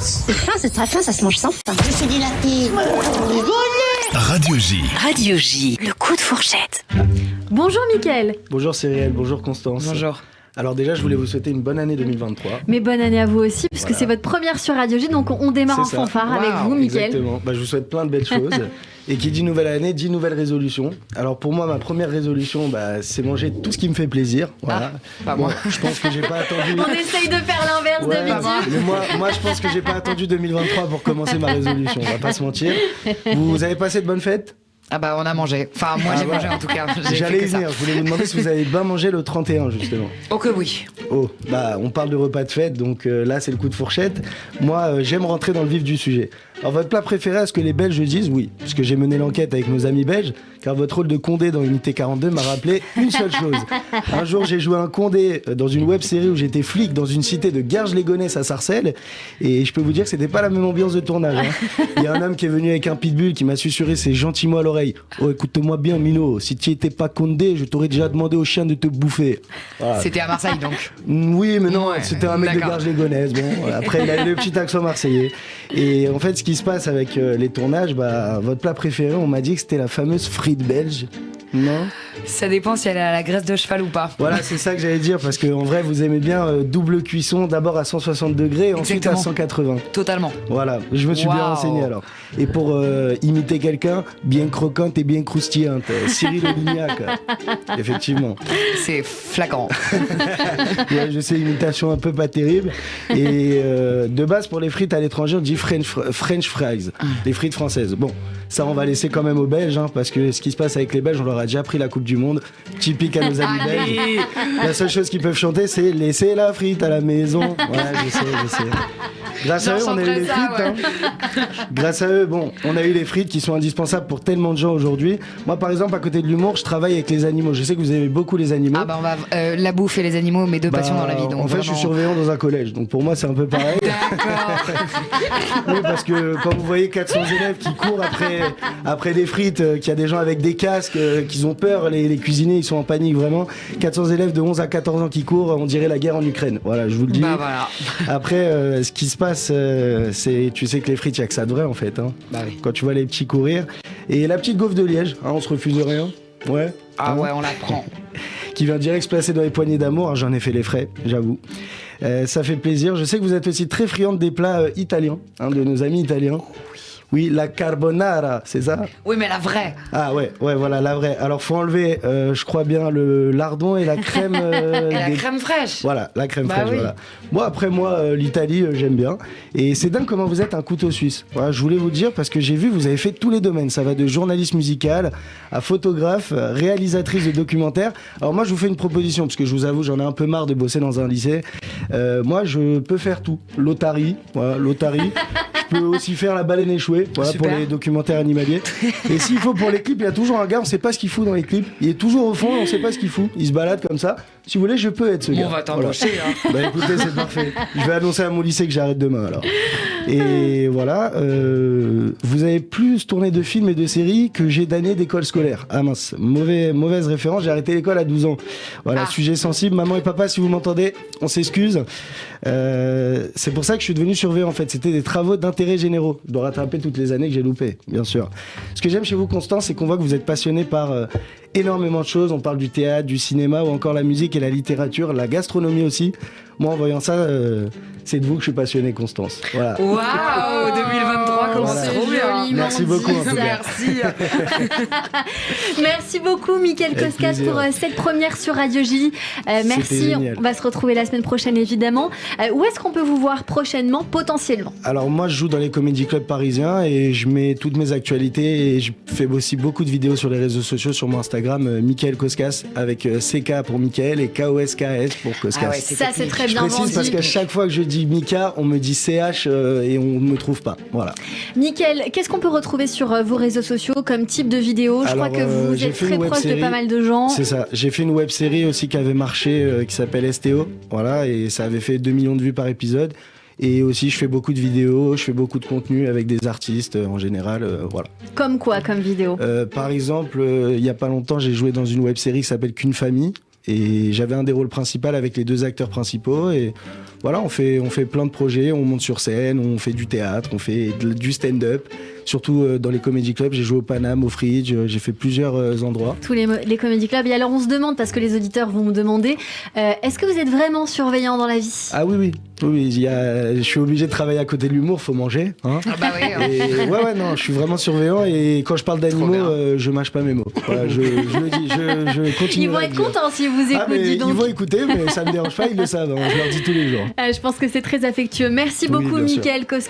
C'est très fin, ça se mange sans pain. Je suis dit la fille. Radio J. Radio J, le coup de fourchette. Bonjour Mickaël. Bonjour Cyrielle, bonjour Constance. Bonjour. Alors déjà, je voulais vous souhaiter une bonne année 2023. Mais bonne année à vous aussi, puisque c'est votre première sur Radio J, donc on démarre en fanfare avec vous, Mickaël. Exactement. Je vous souhaite plein de belles choses. Et qui dit nouvelle année, dit nouvelle résolution. Alors pour moi, ma première résolution, c'est manger tout ce qui me fait plaisir. Voilà. Moi. Je pense que j'ai pas attendu... On essaye de faire l'inverse d'habitude. Mais moi, je pense que j'ai pas attendu 2023 pour commencer ma résolution, on va pas se mentir. Vous avez passé de bonnes fêtes ? On a mangé. Enfin, moi j'ai mangé en tout cas. J'allais y venir, je voulais vous demander si vous avez bien mangé le 31 justement. Oh que oui. Oh, on parle de repas de fête, donc là c'est le coup de fourchette. Moi, j'aime rentrer dans le vif du sujet. Alors votre plat préféré, est-ce que les Belges disent ? Oui, puisque j'ai mené l'enquête avec nos amis belges, car votre rôle de Condé dans Unité 42 m'a rappelé une seule chose. Un jour, j'ai joué un Condé dans une web-série où j'étais flic dans une cité de Garges-les-Gonesse à Sarcelles, et je peux vous dire que c'était pas la même ambiance de tournage. Il y a un homme qui est venu avec un pitbull qui m'a susurré ses gentils mots à l'oreille. Oh, écoute-moi bien, Mino, si tu étais pas Condé, je t'aurais déjà demandé au chien de te bouffer. Voilà. C'était à Marseille donc. Oui, mais non, Ouais, c'était un mec de Garges-les-Gonesse. Bon, après, il a le petit accent marseillais. Et en fait, ce qui se passe avec les tournages, votre plat préféré, on m'a dit que c'était la fameuse frite belge. Non ? Ça dépend si elle est à la graisse de cheval ou pas. Voilà, c'est ça que j'allais dire, parce qu'en vrai, vous aimez bien double cuisson, d'abord à 160 degrés, ensuite à 180. Totalement. Voilà, je me suis bien renseigné alors. Et pour imiter quelqu'un, bien croquante et bien croustillante, Cyril Lignac. Effectivement. C'est flagrant. Ouais, je sais, imitation un peu pas terrible. Et de base, pour les frites à l'étranger, on dit French fries, les frites françaises. Bon, ça on va laisser quand même aux Belges, parce que ce qui se passe avec les Belges, on leur a déjà pris la Coupe du Monde, typique à nos amis belges. La seule chose qu'ils peuvent chanter, c'est laisser la frite à la maison. Ouais, je sais. Grâce à eux, on a eu les frites. Grâce à eux, on a eu les frites qui sont indispensables pour tellement de gens aujourd'hui. Moi, par exemple, à côté de l'humour, je travaille avec les animaux. Je sais que vous aimez beaucoup les animaux. On va la bouffe et les animaux, mes deux passions dans la vie. Donc en fait, je suis surveillant dans un collège, donc pour moi, c'est un peu pareil. D'accord. Oui, parce que quand vous voyez 400 élèves qui courent après des frites, qu'il y a des gens avec des casques, qu'ils ont peur, les cuisiniers, ils sont en panique vraiment. 400 élèves de 11 à 14 ans qui courent, on dirait la guerre en Ukraine. Voilà, je vous le dis. Voilà. Après, ce qui se passe, c'est, tu sais que les frites, il n'y a que ça de vrai en fait. Oui. Quand tu vois les petits courir. Et la petite gaufre de Liège, on se refuse rien. Ouais. Ouais, on la prend. Qui vient direct se placer dans les poignées d'amour. J'en ai fait les frais, j'avoue. Ça fait plaisir. Je sais que vous êtes aussi très friande des plats italiens, de nos amis italiens. Oui, la carbonara, c'est ça ? Oui, mais la vraie. Ah ouais, voilà, la vraie. Alors, faut enlever, je crois bien, le lardon et la crème... et la crème fraîche. Voilà, la crème fraîche, oui. voilà. Moi, après, l'Italie, j'aime bien. Et c'est dingue comment vous êtes un couteau suisse. Voilà, je voulais vous dire, parce que j'ai vu, vous avez fait tous les domaines. Ça va de journaliste musical à photographe, réalisatrice de documentaires. Alors moi, je vous fais une proposition, parce que je vous avoue, j'en ai un peu marre de bosser dans un lycée. Moi, je peux faire tout. L'otarie. Je peux aussi faire la baleine échouée, pour les documentaires animaliers. Et s'il faut pour les clips, il y a toujours un gars, on sait pas ce qu'il fout dans les clips. Il est toujours au fond, on sait pas ce qu'il fout. Il se balade comme ça. Si vous voulez, je peux être ce gars. On va t'embaucher. Écoutez, c'est parfait. Je vais annoncer à mon lycée que j'arrête demain alors. Et voilà, vous avez plus tourné de films et de séries que j'ai d'années d'école scolaire. Ah mince, mauvaise référence, j'ai arrêté l'école à 12 ans. Voilà, sujet sensible, maman et papa, si vous m'entendez, on s'excuse. C'est pour ça que je suis devenu surveillant en fait. C'était des travaux d'intérêt généraux. Je dois rattraper toutes les années que j'ai loupées, bien sûr. Ce que j'aime chez vous, Constance, c'est qu'on voit que vous êtes passionné par énormément de choses. On parle du théâtre, du cinéma ou encore la musique et la littérature, la gastronomie aussi. Moi, en voyant ça, c'est de vous que je suis passionné, Constance. Voilà. Waouh, 2023, comment c'est trop bien. Merci beaucoup, en tout cas. Merci. Merci beaucoup, Mickaël Coscat, pour cette première sur Radio J. Merci, on va se retrouver la semaine prochaine, évidemment. Où est-ce qu'on peut vous voir prochainement, potentiellement ? Alors moi, je joue dans les comédie clubs parisiens et je mets toutes mes actualités et je fais aussi beaucoup de vidéos sur les réseaux sociaux, sur mon Instagram, Mickaël Coscas, avec CK pour Mickaël et KOSKS pour Coscas. Ça, c'est très je bien précise vendu. Parce qu'à chaque fois que je dis Mika, on me dit CH et on ne me trouve pas. Voilà. Mickaël, qu'est-ce qu'on peut retrouver sur vos réseaux sociaux comme type de vidéo ? Je crois que vous êtes très proche de pas mal de gens. C'est ça. J'ai fait une web-série aussi qui avait marché, qui s'appelle STO. Voilà, et ça avait fait 2 millions de vues par épisode. Et aussi, je fais beaucoup de vidéos, je fais beaucoup de contenu avec des artistes en général. Voilà. Comme quoi, comme vidéo ? Par exemple, il n'y a pas longtemps, j'ai joué dans une web-série qui s'appelle Qu'une famille. Et j'avais un des rôles principaux avec les 2 acteurs principaux. Et voilà, on fait plein de projets, on monte sur scène, on fait du théâtre, on fait du stand-up. Surtout dans les comédie clubs, j'ai joué au Paname, au Fridge, j'ai fait plusieurs endroits. Tous les comédie clubs. Et alors on se demande, parce que les auditeurs vont me demander, est-ce que vous êtes vraiment surveillant dans la vie ? Ah oui. Je suis obligé de travailler à côté de l'humour, faut manger. Hein. Ah bah oui. Et non, je suis vraiment surveillant et quand je parle d'animaux, je mâche pas mes mots. Voilà, je le dis, je continue. Ils vont être contents si vous écoutent. Ils vont écouter, mais ça me dérange pas, ils le savent. Hein, je leur dis tous les jours. Je pense que c'est très affectueux. Merci beaucoup, Mickaël Koska.